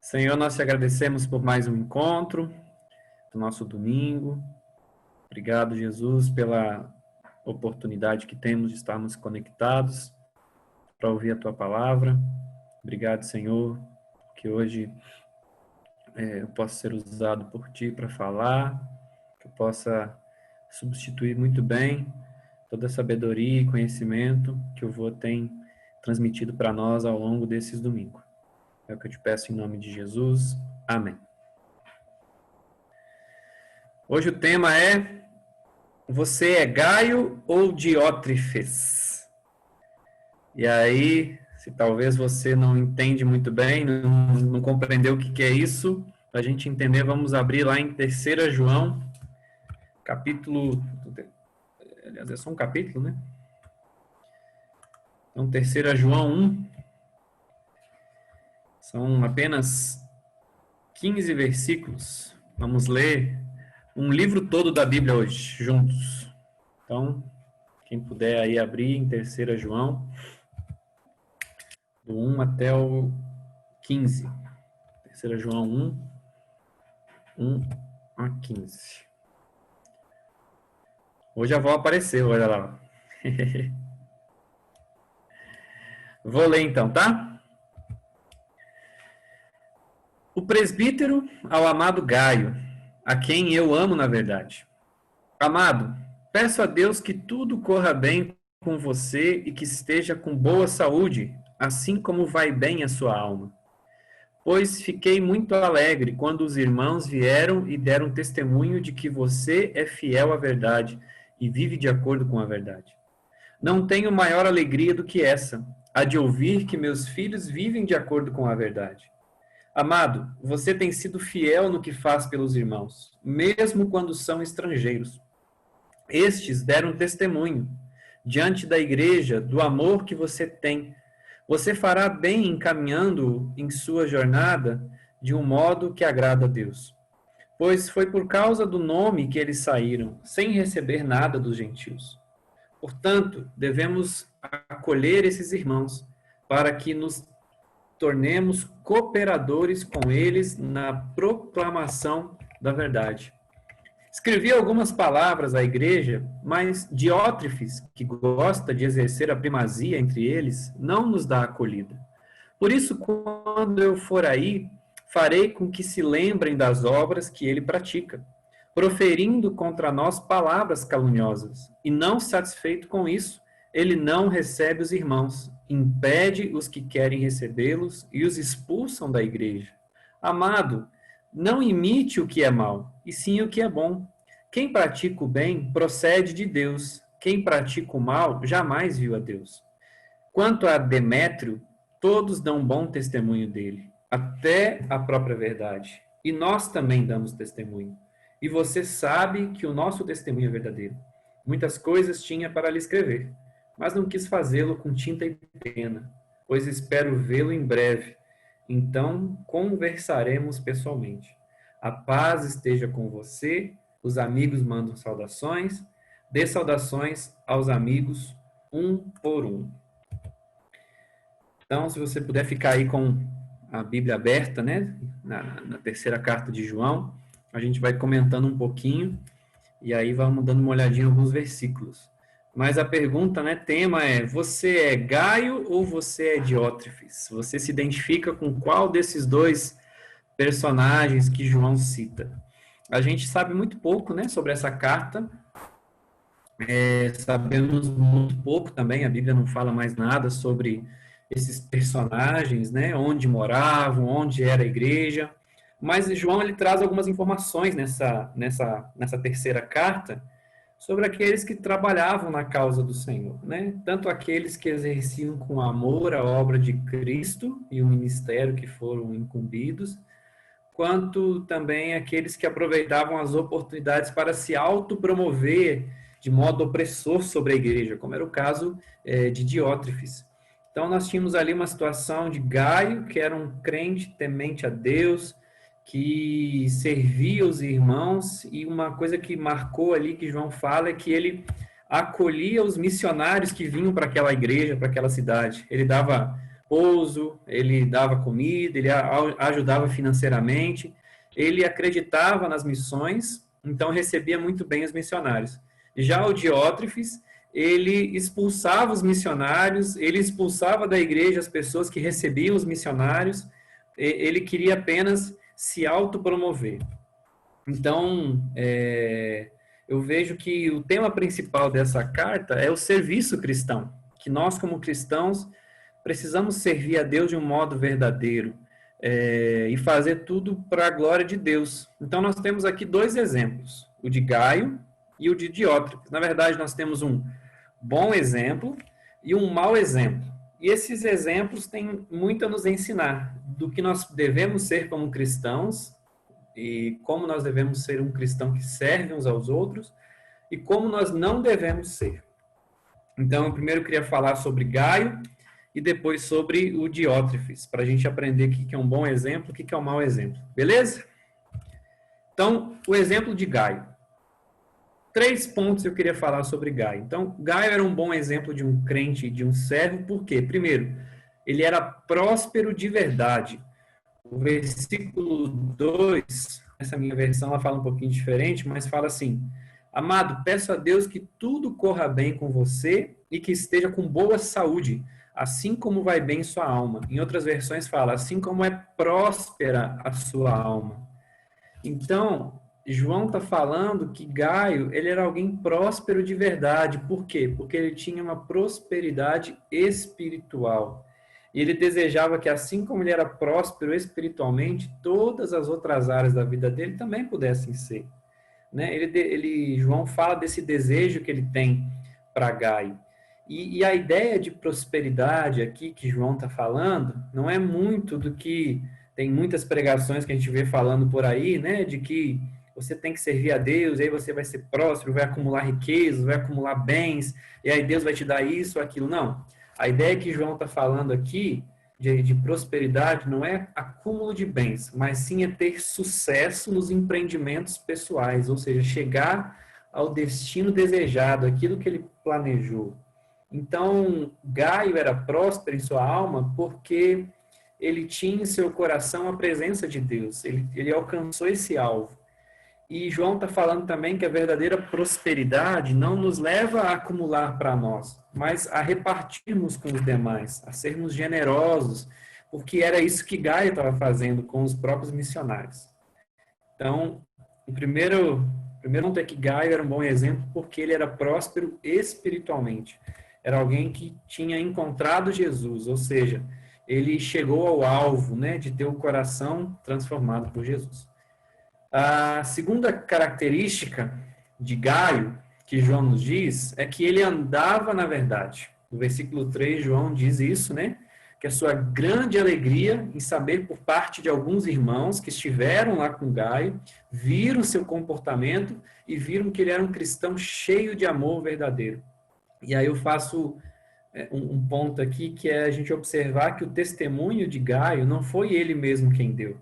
Senhor, nós te agradecemos por mais um encontro, do nosso domingo. Obrigado, Jesus, pela oportunidade que temos de estarmos conectados para ouvir a tua palavra. Obrigado, Senhor, que hoje eu possa ser usado por ti para falar, que eu possa substituir muito bem toda a sabedoria e conhecimento que o vô tem transmitido para nós ao longo desses domingos. É o que eu te peço em nome de Jesus. Amém. Hoje o tema é: você é Gaio ou Diótrefes? E aí, se talvez você não entende muito bem, não compreendeu o que é isso, para a gente entender, vamos abrir lá em 3 João, capítulo... Aliás, é só um capítulo, né? Então, 3 João 1, são apenas 15 versículos. Vamos ler um livro todo da Bíblia hoje, juntos. Então, quem puder aí abrir em 3 João, do 1 até o 15. 3 João 1 a 15. Hoje a avó apareceu, olha lá. Vou ler então, tá? O presbítero ao amado Gaio, a quem eu amo na verdade. Amado, peço a Deus que tudo corra bem com você e que esteja com boa saúde, assim como vai bem a sua alma. Pois fiquei muito alegre quando os irmãos vieram e deram testemunho de que você é fiel à verdade e vive de acordo com a verdade. Não tenho maior alegria do que essa, a de ouvir que meus filhos vivem de acordo com a verdade. Amado, você tem sido fiel no que faz pelos irmãos, mesmo quando são estrangeiros. Estes deram testemunho diante da igreja do amor que você tem. Você fará bem encaminhando-o em sua jornada de um modo que agrada a Deus. Pois foi por causa do nome que eles saíram, sem receber nada dos gentios. Portanto, devemos acolher esses irmãos, para que nos tornemos cooperadores com eles na proclamação da verdade. Escrevi algumas palavras à igreja, mas Diótrefes, que gosta de exercer a primazia entre eles, não nos dá acolhida. Por isso, quando eu for aí, farei com que se lembrem das obras que ele pratica, proferindo contra nós palavras caluniosas. E não satisfeito com isso, ele não recebe os irmãos, impede os que querem recebê-los e os expulsam da igreja. Amado, não imite o que é mal, e sim o que é bom. Quem pratica o bem procede de Deus. Quem pratica o mal jamais viu a Deus. Quanto a Demétrio, todos dão bom testemunho dele, até a própria verdade. E nós também damos testemunho. E você sabe que o nosso testemunho é verdadeiro. Muitas coisas tinha para lhe escrever, mas não quis fazê-lo com tinta e pena, pois espero vê-lo em breve. Então conversaremos pessoalmente. A paz esteja com você. Os amigos mandam saudações. Dê saudações aos amigos, um por um. Então, se você puder ficar aí com a Bíblia aberta, né, na 3ª carta de João, a gente vai comentando um pouquinho e aí vamos dando uma olhadinha em alguns versículos. Mas a pergunta, né, tema é: você é Gaio ou você é Diótrefes? Você se identifica com qual desses dois personagens que João cita? A gente sabe muito pouco, né, sobre essa carta. Sabemos muito pouco também, a Bíblia não fala mais nada sobre esses personagens, né, onde moravam, onde era a igreja. Mas João ele traz algumas informações nessa 3ª carta sobre aqueles que trabalhavam na causa do Senhor, né? Tanto aqueles que exerciam com amor a obra de Cristo e o ministério que foram incumbidos, quanto também aqueles que aproveitavam as oportunidades para se autopromover de modo opressor sobre a igreja, como era o caso de Diótrefes. Então, nós tínhamos ali uma situação de Gaio, que era um crente temente a Deus, que servia os irmãos, e uma coisa que marcou ali, que João fala, é que ele acolhia os missionários que vinham para aquela igreja, para aquela cidade. Ele dava pouso, ele dava comida, ele ajudava financeiramente, ele acreditava nas missões, então recebia muito bem os missionários. Já o Diótrefes, ele expulsava os missionários, ele expulsava da igreja as pessoas que recebiam os missionários, ele queria apenas se autopromover. Então, eu vejo que o tema principal dessa carta é o serviço cristão, que nós, como cristãos, precisamos servir a Deus de um modo verdadeiro e fazer tudo para a glória de Deus. Então, nós temos aqui dois exemplos, o de Gaio e o de Diótrefes. Na verdade, nós temos um bom exemplo e um mau exemplo. E esses exemplos têm muito a nos ensinar do que nós devemos ser como cristãos e como nós devemos ser um cristão que serve uns aos outros e como nós não devemos ser. Então, eu primeiro queria falar sobre Gaio e depois sobre o Diótrefes, para a gente aprender o que é um bom exemplo e o que é um mau exemplo. Beleza? Então, o exemplo de Gaio. 3 pontos eu queria falar sobre Gaio. Então, Gaio era um bom exemplo de um crente, de um servo, por quê? Primeiro, ele era próspero de verdade. O versículo 2, essa minha versão, ela fala um pouquinho diferente, mas fala assim: Amado, peço a Deus que tudo corra bem com você e que esteja com boa saúde, assim como vai bem sua alma. Em outras versões fala, assim como é próspera a sua alma. Então, João está falando que Gaio, ele era alguém próspero de verdade. Por quê? Porque ele tinha uma prosperidade espiritual. E ele desejava que, assim como ele era próspero espiritualmente, todas as outras áreas da vida dele também pudessem ser. Né? João fala desse desejo que ele tem para Gaio. E a ideia de prosperidade aqui que João está falando não é muito do que tem muitas pregações que a gente vê falando por aí, né? De que você tem que servir a Deus, aí você vai ser próspero, vai acumular riquezas, vai acumular bens, e aí Deus vai te dar isso ou aquilo. Não. A ideia que João está falando aqui de prosperidade não é acúmulo de bens, mas sim é ter sucesso nos empreendimentos pessoais, ou seja, chegar ao destino desejado, aquilo que ele planejou. Então, Gaio era próspero em sua alma porque ele tinha em seu coração a presença de Deus, ele alcançou esse alvo. E João está falando também que a verdadeira prosperidade não nos leva a acumular para nós, mas a repartirmos com os demais, a sermos generosos, porque era isso que Gaio estava fazendo com os próprios missionários. Então, o primeiro ponto é que Gaio era um bom exemplo porque ele era próspero espiritualmente. Era alguém que tinha encontrado Jesus, ou seja, ele chegou ao alvo, né, de ter o coração transformado por Jesus. A segunda característica de Gaio, que João nos diz, é que ele andava na verdade. No versículo 3, João diz isso, né? Que a sua grande alegria em saber por parte de alguns irmãos que estiveram lá com Gaio, viram seu comportamento e viram que ele era um cristão cheio de amor verdadeiro. E aí eu faço um ponto aqui, que é a gente observar que o testemunho de Gaio não foi ele mesmo quem deu.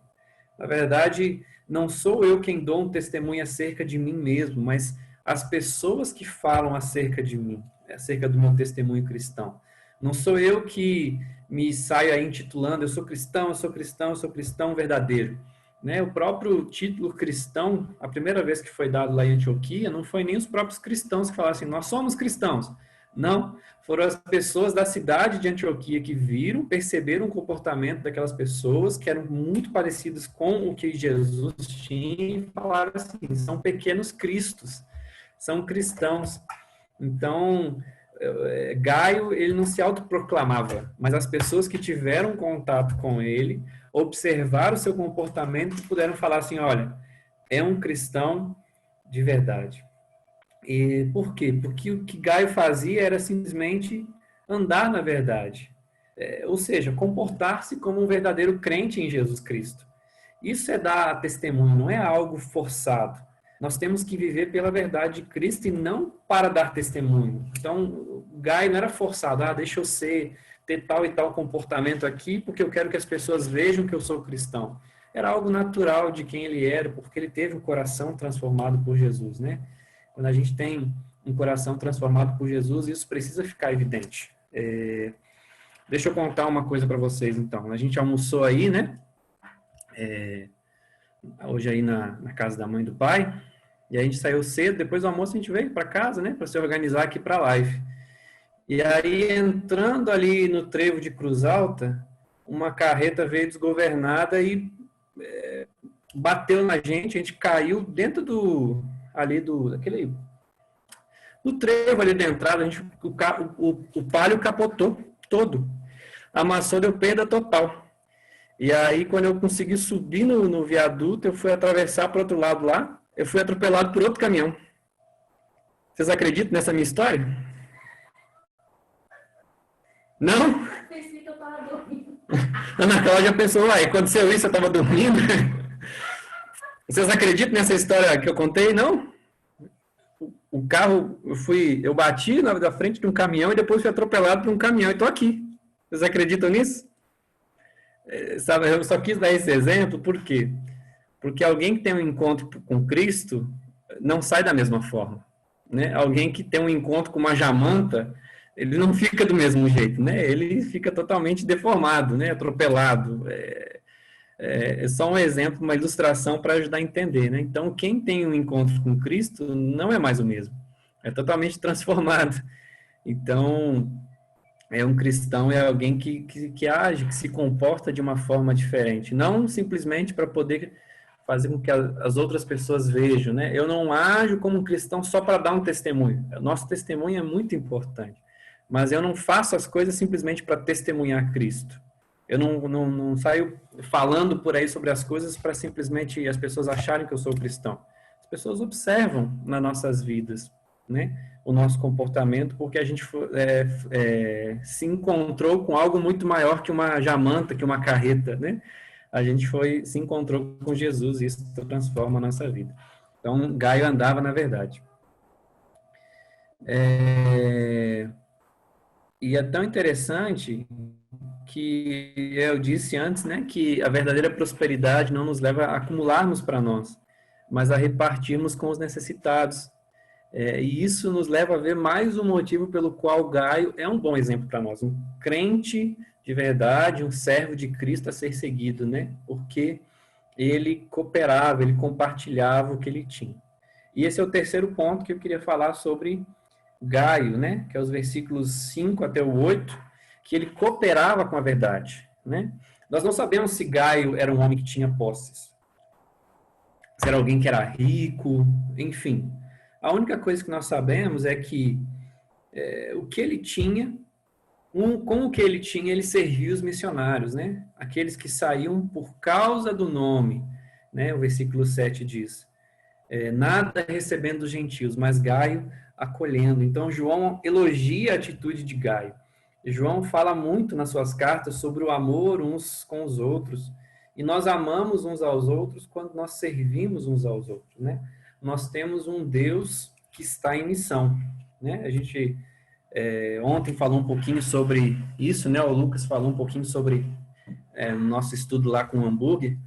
Na verdade, não sou eu quem dou um testemunho acerca de mim mesmo, mas as pessoas que falam acerca de mim, acerca do meu testemunho cristão. Não sou eu que me saio aí intitulando, eu sou cristão, eu sou cristão, eu sou cristão verdadeiro. Né? O próprio título cristão, a primeira vez que foi dado lá em Antioquia, não foi nem os próprios cristãos que falaram assim, nós somos cristãos. Não, foram as pessoas da cidade de Antioquia que viram, perceberam o comportamento daquelas pessoas que eram muito parecidas com o que Jesus tinha e falaram assim, são pequenos cristos, são cristãos. Então, Gaio, ele não se autoproclamava, mas as pessoas que tiveram contato com ele, observaram o seu comportamento e puderam falar assim, olha, é um cristão de verdade. E por quê? Porque o que Gaio fazia era simplesmente andar na verdade. Ou seja, comportar-se como um verdadeiro crente em Jesus Cristo. Isso é dar testemunho, não é algo forçado. Nós temos que viver pela verdade de Cristo e não para dar testemunho. Então, Gaio não era forçado, deixa eu ter tal e tal comportamento aqui, porque eu quero que as pessoas vejam que eu sou cristão. Era algo natural de quem ele era, porque ele teve o coração transformado por Jesus, né? Quando a gente tem um coração transformado por Jesus, isso precisa ficar evidente. Deixa eu contar uma coisa para vocês, então. A gente almoçou aí, né? Hoje aí na casa da mãe e do pai. E a gente saiu cedo. Depois do almoço a gente veio para casa, né? Para se organizar aqui para a live. E aí, entrando ali no trevo de Cruz Alta, uma carreta veio desgovernada e bateu na gente. A gente caiu dentro daquele no trevo ali da entrada. O palio capotou todo. Amassou, deu perda total. E aí, quando eu consegui subir no viaduto, eu fui atravessar para o outro lado lá, eu fui atropelado por outro caminhão. Vocês acreditam nessa minha história? Não? Pensei que eu estava dormindo. Ana Cláudia pensou, uai, aconteceu isso, eu estava dormindo? Vocês acreditam nessa história que eu contei? Não? O carro, eu bati na frente de um caminhão e depois fui atropelado por um caminhão e estou aqui. Vocês acreditam nisso? Sabe, eu só quis dar esse exemplo, por quê? Porque alguém que tem um encontro com Cristo não sai da mesma forma, né? Alguém que tem um encontro com uma jamanta, ele não fica do mesmo jeito, né? Ele fica totalmente deformado, né? Atropelado. É só um exemplo, uma ilustração para ajudar a entender, né? Então, quem tem um encontro com Cristo não é mais o mesmo. É totalmente transformado. Então, um cristão é alguém que age, que se comporta de uma forma diferente. Não simplesmente para poder fazer com que as outras pessoas vejam, né? Eu não ajo como um cristão só para dar um testemunho. O nosso testemunho é muito importante. Mas eu não faço as coisas simplesmente para testemunhar Cristo. Eu não saio falando por aí sobre as coisas para simplesmente as pessoas acharem que eu sou cristão. As pessoas observam nas nossas vidas, né, o nosso comportamento, porque a gente se encontrou com algo muito maior que uma jamanta, que uma carreta, né? A gente se encontrou com Jesus e isso transforma a nossa vida. Então, Gaio andava na verdade. E é tão interessante que eu disse antes, né, que a verdadeira prosperidade não nos leva a acumularmos para nós, mas a repartirmos com os necessitados. E isso nos leva a ver mais um motivo pelo qual Gaio é um bom exemplo para nós, um crente de verdade, um servo de Cristo a ser seguido, né? Porque ele cooperava, ele compartilhava o que ele tinha. E esse é o terceiro ponto que eu queria falar sobre Gaio, né? Que é os versículos 5 até o 8, que ele cooperava com a verdade, né? Nós não sabemos se Gaio era um homem que tinha posses, se era alguém que era rico, enfim. A única coisa que nós sabemos é que o que ele tinha, com o que ele tinha, ele servia os missionários, né? Aqueles que saíam por causa do nome, né? O versículo 7 diz, nada recebendo dos gentios, mas Gaio acolhendo. Então, João elogia a atitude de Gaio. João fala muito nas suas cartas sobre o amor uns com os outros. E nós amamos uns aos outros quando nós servimos uns aos outros, né? Nós temos um Deus que está em missão, né? A gente ontem falou um pouquinho sobre isso, né? O Lucas falou um pouquinho sobre nosso estudo lá com o hambúrguer,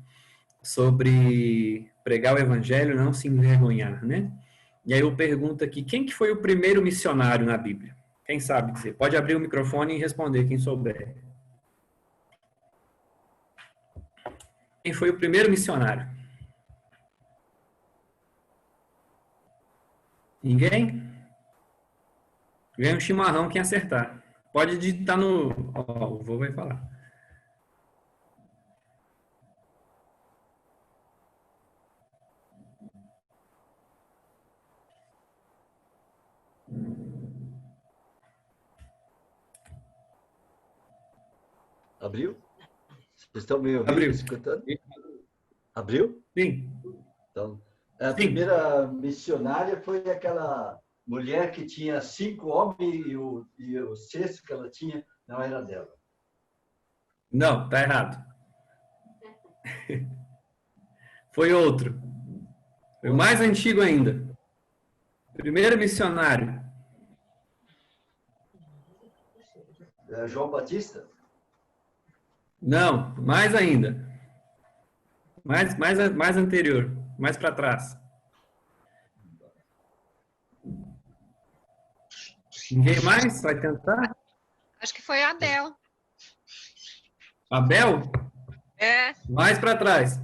sobre pregar o evangelho, não se envergonhar, né? E aí eu pergunto aqui, quem que foi o primeiro missionário na Bíblia? Quem sabe dizer? Pode abrir o microfone e responder, quem souber. Quem foi o primeiro missionário? Ninguém? Ganha um chimarrão quem acertar. Pode digitar no... o vô vai falar. Abriu? Vocês estão me ouvindo? Abriu. Escutando? Abriu? Sim. Então, a primeira missionária foi aquela mulher que tinha 5 homens e o sexto que ela tinha não era dela. Não, tá errado. Foi outro. Foi o mais antigo ainda. Primeiro missionário. João Batista? Não, mais ainda. Mais anterior. Mais para trás. Ninguém mais vai tentar? Acho que foi a Adele. Abel? É. Mais para trás.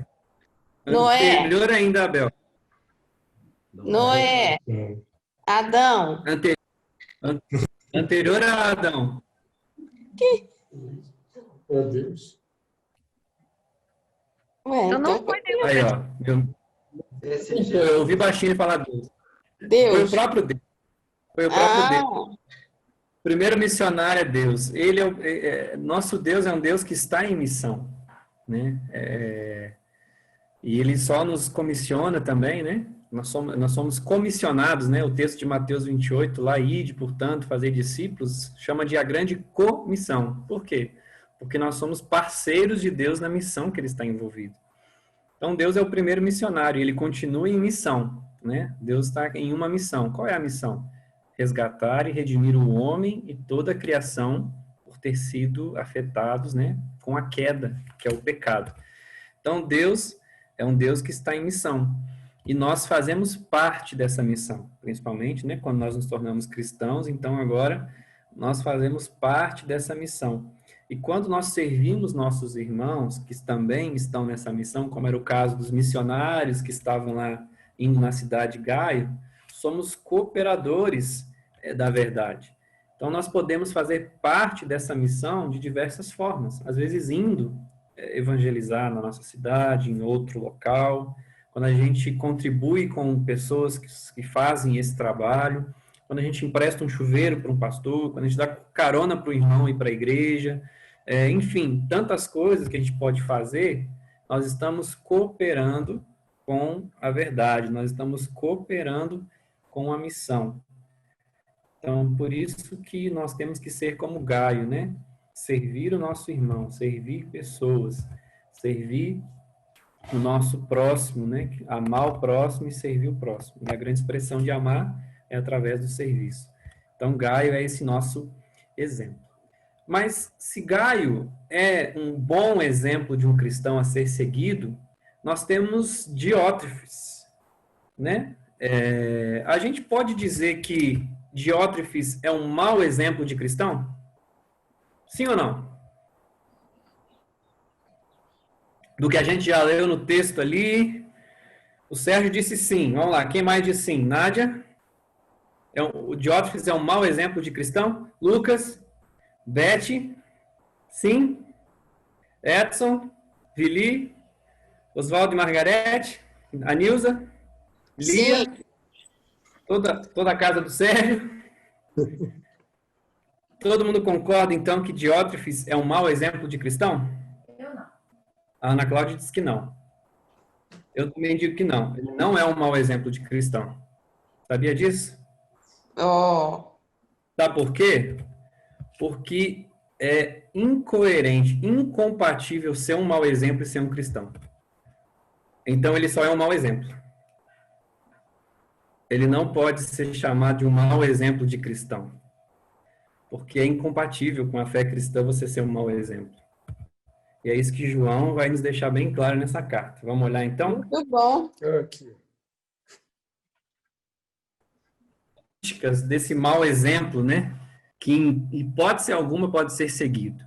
Noé. Anterior ainda, Abel. Noé. Adão. An- Anterior a Adão. Meu Deus. Ué, Então não então foi Deus. Aí, ó. Esse Eu ouvi baixinho falar Deus. Foi o Deus. próprio Deus. Foi o próprio Deus. Ah, O primeiro missionário é Deus. Ele nosso Deus é um Deus que está em missão, né? E ele só nos comissiona também, né? Nós somos comissionados, né? O texto de Mateus 28, lá, ide, portanto, fazer discípulos, chama de a grande comissão. Por quê? Porque nós somos parceiros de Deus na missão que ele está envolvido. Então, Deus é o primeiro missionário, e ele continua em missão, né? Deus está em uma missão. Qual é a missão? Resgatar e redimir o homem e toda a criação por ter sido afetados, né, com a queda, que é o pecado. Então, Deus é um Deus que está em missão. E nós fazemos parte dessa missão, principalmente, né, quando nós nos tornamos cristãos. Então, agora, nós fazemos parte dessa missão. E quando nós servimos nossos irmãos, que também estão nessa missão, como era o caso dos missionários que estavam lá indo na cidade de Gaio, somos cooperadores da verdade. Então, nós podemos fazer parte dessa missão de diversas formas. Às vezes, indo evangelizar na nossa cidade, em outro local, quando a gente contribui com pessoas que fazem esse trabalho, quando a gente empresta um chuveiro para um pastor, quando a gente dá carona para o irmão ir para a igreja, enfim, tantas coisas que a gente pode fazer, nós estamos cooperando com a verdade, nós estamos cooperando com a missão. Então, por isso que nós temos que ser como Gaio, né? Servir o nosso irmão, servir pessoas, servir o nosso próximo, né? Amar o próximo e servir o próximo. E a grande expressão de amar é através do serviço. Então, Gaio é esse nosso exemplo. Mas se Gaio é um bom exemplo de um cristão a ser seguido, nós temos Diótrefes, né? A gente pode dizer que Diótrefes é um mau exemplo de cristão? Sim ou não? Do que a gente já leu no texto ali, o Sérgio disse sim. Vamos lá, quem mais disse sim? Nádia? O Diótrefes é um mau exemplo de cristão? Lucas? Beth? Sim? Edson? Vili? Oswaldo e Margarete? Anilza? Lia? sim. Toda a casa do Sérgio? Todo mundo concorda, então, que Diótrefes é um mau exemplo de cristão? Eu não. A Ana Cláudia disse que não. Eu também digo que não. Ele não é um mau exemplo de cristão. Sabia disso? Oh, Sabe por quê? Porque é incoerente, incompatível ser um mau exemplo e ser um cristão. Então, ele só é um mau exemplo. Ele não pode ser chamado de um mau exemplo de cristão. Porque é incompatível com a fé cristã você ser um mau exemplo. E é isso que João vai nos deixar bem claro nessa carta. Vamos olhar então? muito bom. Aqui. Desse mau exemplo, né? Que em hipótese alguma pode ser seguido.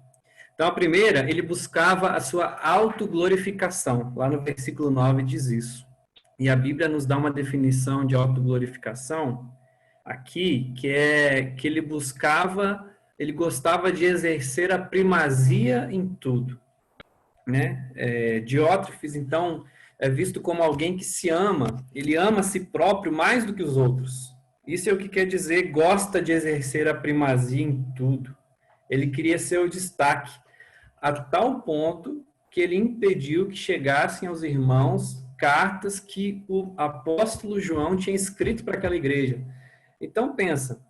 Então, a primeira, ele buscava a sua autoglorificação. Lá no versículo 9 diz isso. E a Bíblia nos dá uma definição de autoglorificação aqui, que é que ele gostava de exercer a primazia em tudo, né? Diótrefes, então, é visto como alguém que se ama, ele ama a si próprio mais do que os outros. Isso é o que quer dizer, gosta de exercer a primazia em tudo. Ele queria ser o destaque, a tal ponto que ele impediu que chegassem aos irmãos cartas que o apóstolo João tinha escrito para aquela igreja. Então pensa,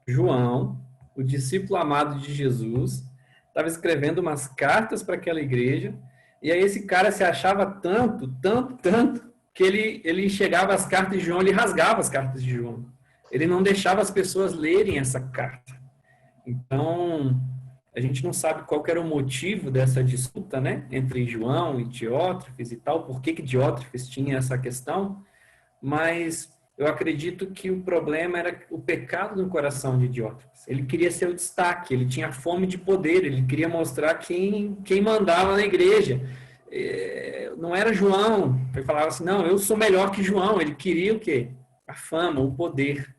João, o discípulo amado de Jesus, estava escrevendo umas cartas para aquela igreja, e aí esse cara se achava tanto, que ele chegava às cartas de João, ele rasgava as cartas de João. Ele não deixava as pessoas lerem essa carta. Então, a gente não sabe qual era o motivo dessa disputa, né, entre João e Diótrefes e tal, por que Diótrefes tinha essa questão, mas Eu acredito que o problema era o pecado no coração de Diótrefes. Ele queria ser o destaque, ele tinha fome de poder, ele queria mostrar quem mandava na igreja. Não era João. Ele falava assim, não, eu sou melhor que João. Ele queria o quê? A fama, o poder.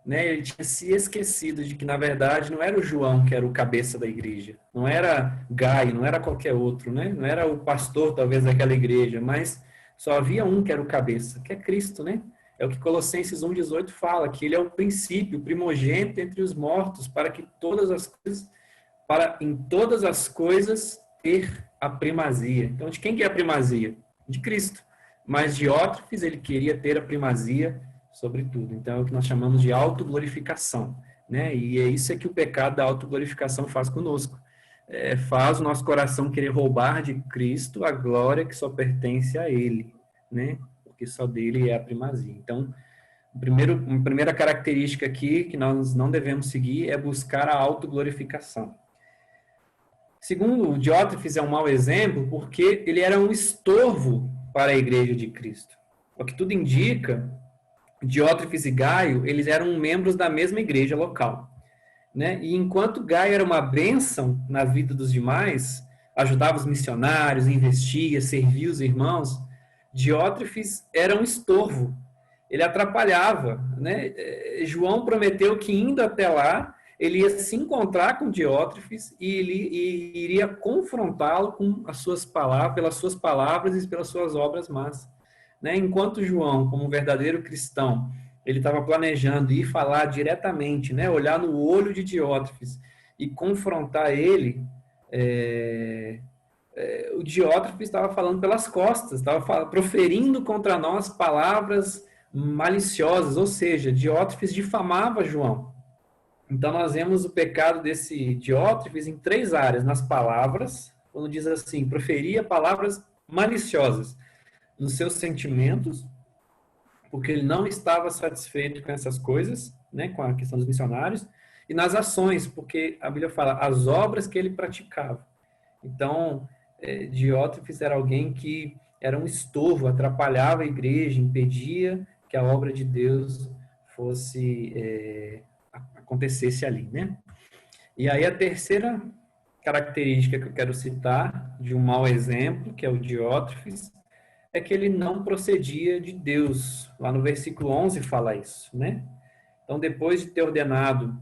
Né? Ele tinha se esquecido de que, na verdade, não era o João que era o cabeça da igreja. Não era Gaio, não era qualquer outro. Né? Não era o pastor, talvez, daquela igreja, mas só havia um que era o cabeça, que é Cristo, né? É o que Colossenses 1,18 fala, que ele é o princípio, o primogênito entre os mortos, para que em todas as coisas ter a primazia. Então, de quem que é a primazia? De Cristo. Mas Diótrefes, ele queria ter a primazia sobre tudo. Então, é o que nós chamamos de autoglorificação, né? E é isso que o pecado da autoglorificação faz conosco. Faz o nosso coração querer roubar de Cristo a glória que só pertence a Ele, né? Porque só dele é a primazia. Então, a primeira característica aqui que nós não devemos seguir é buscar a autoglorificação. Segundo, Diótrefes é um mau exemplo porque ele era um estorvo para a igreja de Cristo. O que tudo indica, Diótrefes e Gaio, eles eram membros da mesma igreja local. Né? E enquanto Gaio era uma bênção na vida dos demais, ajudava os missionários, investia, servia os irmãos, Diótrefes era um estorvo. Ele atrapalhava. Né? João prometeu que indo até lá, ele ia se encontrar com Diótrefes e ele iria confrontá-lo com as suas palavras, pelas suas palavras e pelas suas obras más. Né? Enquanto João, como um verdadeiro cristão, ele estava planejando ir falar diretamente, né? Olhar no olho de Diótrefes e confrontar ele, o Diótrefes estava falando pelas costas, estava proferindo contra nós palavras maliciosas, ou seja, Diótrefes difamava João. Então, nós vemos o pecado desse Diótrefes em 3 áreas. Nas palavras, quando diz assim, proferia palavras maliciosas. Nos seus sentimentos, porque ele não estava satisfeito com essas coisas, né, com a questão dos missionários. E nas ações, porque a Bíblia fala as obras que ele praticava. Então, Diótrefes era alguém que era um estorvo, atrapalhava a igreja, impedia que a obra de Deus acontecesse ali, né? E aí a terceira característica que eu quero citar de um mau exemplo, que é o Diótrefes, é que ele não procedia de Deus. Lá no versículo 11 fala isso, né? Então, depois de ter ordenado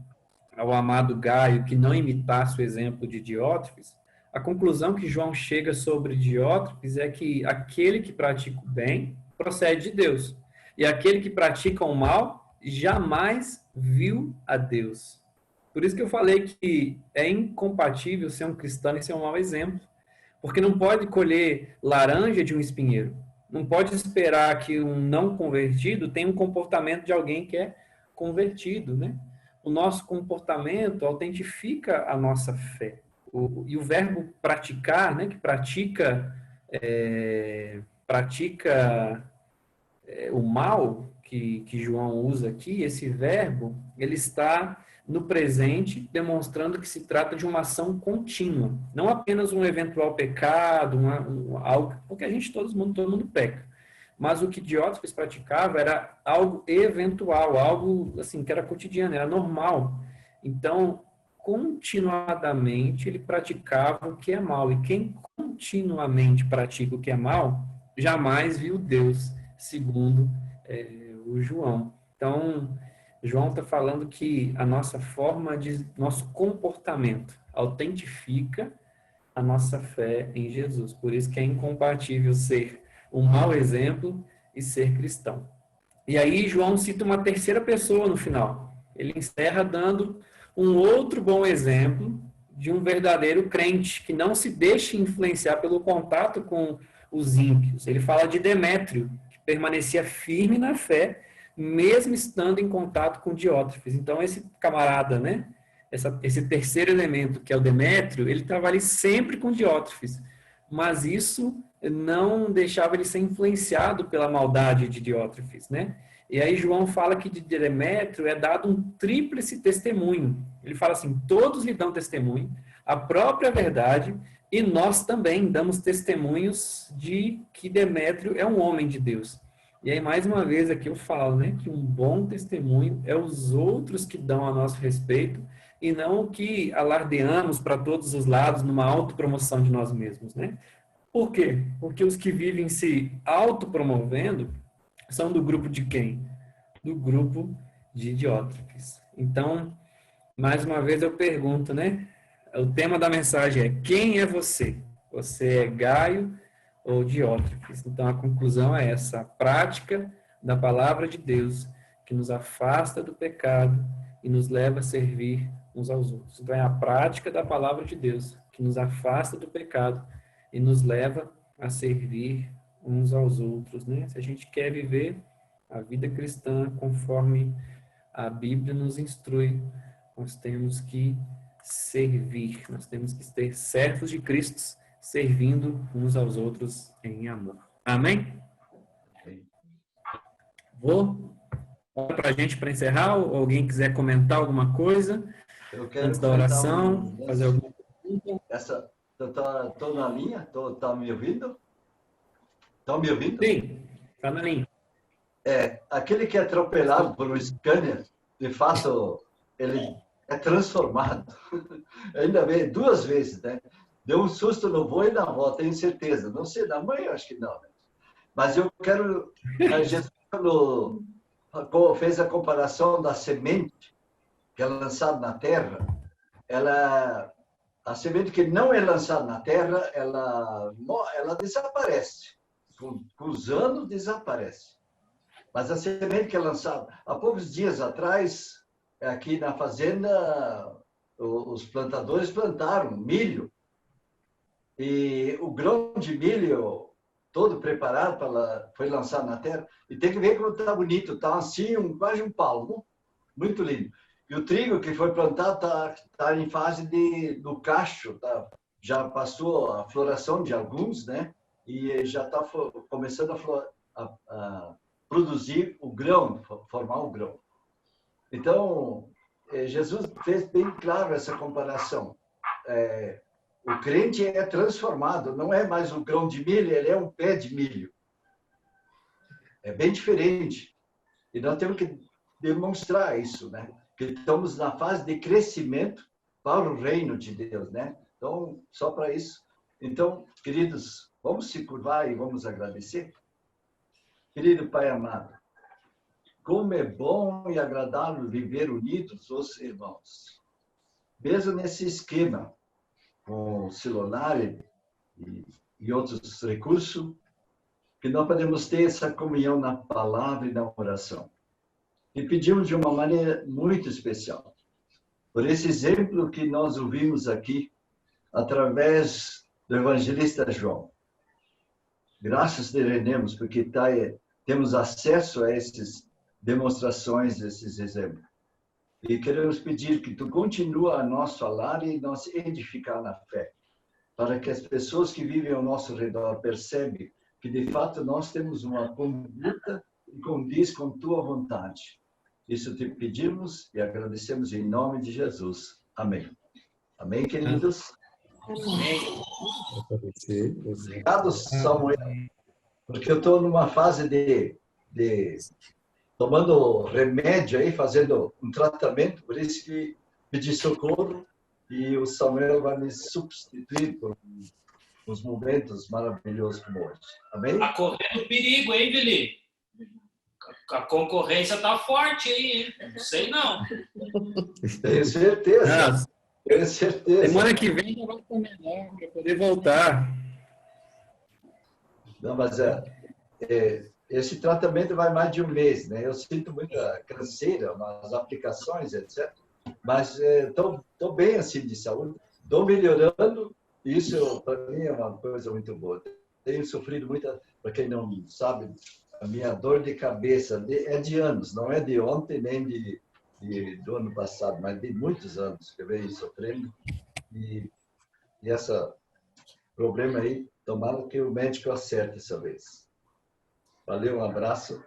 ao amado Gaio que não imitasse o exemplo de Diótrefes, a conclusão que João chega sobre Diótrefes é que aquele que pratica o bem procede de Deus. E aquele que pratica o mal jamais viu a Deus. Por isso que eu falei que é incompatível ser um cristão e ser um mau exemplo. Porque não pode colher laranja de um espinheiro. Não pode esperar que um não convertido tenha um comportamento de alguém que é convertido, né? O nosso comportamento autentifica a nossa fé. E o verbo praticar, né, que pratica o mal, que João usa aqui, esse verbo, ele está no presente, demonstrando que se trata de uma ação contínua, não apenas um eventual pecado, algo, porque todo mundo peca. Mas o que Diótrefes praticava era algo eventual, algo assim que era cotidiano, era normal. Então, continuadamente ele praticava o que é mal. E quem continuamente pratica o que é mal, jamais viu Deus, segundo o João. Então, João está falando que a nossa nosso comportamento autentifica a nossa fé em Jesus. Por isso que é incompatível ser um mau exemplo e ser cristão. E aí João cita uma terceira pessoa no final. Ele encerra dando um outro bom exemplo de um verdadeiro crente que não se deixa influenciar pelo contato com os ímpios. Ele fala de Demétrio, que permanecia firme na fé, mesmo estando em contato com Diótrefes. Então, esse camarada, né? Esse terceiro elemento, que é o Demétrio, ele estava ali sempre com Diótrefes. Mas isso não deixava ele ser influenciado pela maldade de Diótrefes, né? E aí João fala que de Demétrio é dado um tríplice testemunho. Ele fala assim, todos lhe dão testemunho, a própria verdade, e nós também damos testemunhos de que Demétrio é um homem de Deus. E aí, mais uma vez, aqui eu falo, né, que um bom testemunho é os outros que dão a nosso respeito e não o que alardeamos para todos os lados numa autopromoção de nós mesmos, né? Por quê? Porque os que vivem se autopromovendo são do grupo de quem? Do grupo de idiótrofes. Então, mais uma vez eu pergunto, né? O tema da mensagem é: quem é você? Você é Gaio ou Diótrefes? Então a conclusão é essa: a prática da palavra de Deus que nos afasta do pecado e nos leva a servir uns aos outros. Então é a prática da palavra de Deus que nos afasta do pecado e nos leva a servir uns aos outros, né? Se a gente quer viver a vida cristã conforme a Bíblia nos instrui, nós temos que servir, nós temos que ter servos de Cristo, servindo uns aos outros em amor. Amém? Vou para a gente para encerrar, ou alguém quiser comentar alguma coisa Eu quero antes da comentar oração, fazer alguma pergunta? Tô na linha? Tá me ouvindo? Estão me ouvindo? Sim, está na linha. Aquele que é atropelado por um scanner, de fato, ele é transformado. Ainda bem, 2 vezes, né? Deu um susto no voo e na avó, tenho certeza. Não sei, na mãe eu acho que não, né? Mas eu quero... A Jesus, quando fez a comparação da semente que é lançada na terra, a semente que não é lançada na terra, ela desaparece. Com os anos, desaparece. Mas a semente que é lançada... Há poucos dias atrás, aqui na fazenda, os plantadores plantaram milho. E o grão de milho, todo preparado, foi lançado na terra. E tem que ver como está bonito. Está assim, quase um palmo. Muito lindo. E o trigo que foi plantado está em fase do cacho. Já passou a floração de alguns, né? E já está começando a produzir o grão, formar o grão. Então, Jesus fez bem claro essa comparação. O crente é transformado, não é mais um grão de milho, ele é um pé de milho. É bem diferente. E nós temos que demonstrar isso, né? Que estamos na fase de crescimento para o reino de Deus, né? Então, só para isso. Então, queridos, vamos se curvar e vamos agradecer. Querido Pai amado, como é bom e agradável viver unidos os irmãos. Mesmo nesse esquema, com o celular e outros recursos, que nós podemos ter essa comunhão na palavra e na oração. E pedimos de uma maneira muito especial, por esse exemplo que nós ouvimos aqui, através do evangelista João. Graças te rendemos, porque temos acesso a essas demonstrações, esses exemplos. E queremos pedir que tu continue a nos falar e nos edificar na fé, para que as pessoas que vivem ao nosso redor percebam que, de fato, nós temos uma conduta que condiz com tua vontade. Isso te pedimos e agradecemos em nome de Jesus. Amém. Amém, queridos? Amém. Obrigado, Samuel, porque eu estou numa fase de tomando remédio aí, fazendo um tratamento, por isso que pedi socorro e o Samuel vai me substituir por uns momentos maravilhosos como hoje. Amém? Tá correndo perigo, hein, Vili? A concorrência tá forte aí, hein? Não sei não. Tenho certeza. Tenho certeza. Semana que vem já vai estar melhor para poder voltar. Não, mas esse tratamento vai mais de um mês, né? Eu sinto muita canseira nas aplicações, etc. Mas estou bem assim de saúde. Estou melhorando. Isso, para mim, é uma coisa muito boa. Tenho sofrido muito, para quem não sabe, a minha dor de cabeça é de anos, não é de ontem nem do ano passado, mas de muitos anos que eu venho sofrendo. E esse problema aí, tomara que o médico acerte essa vez. Valeu, um abraço.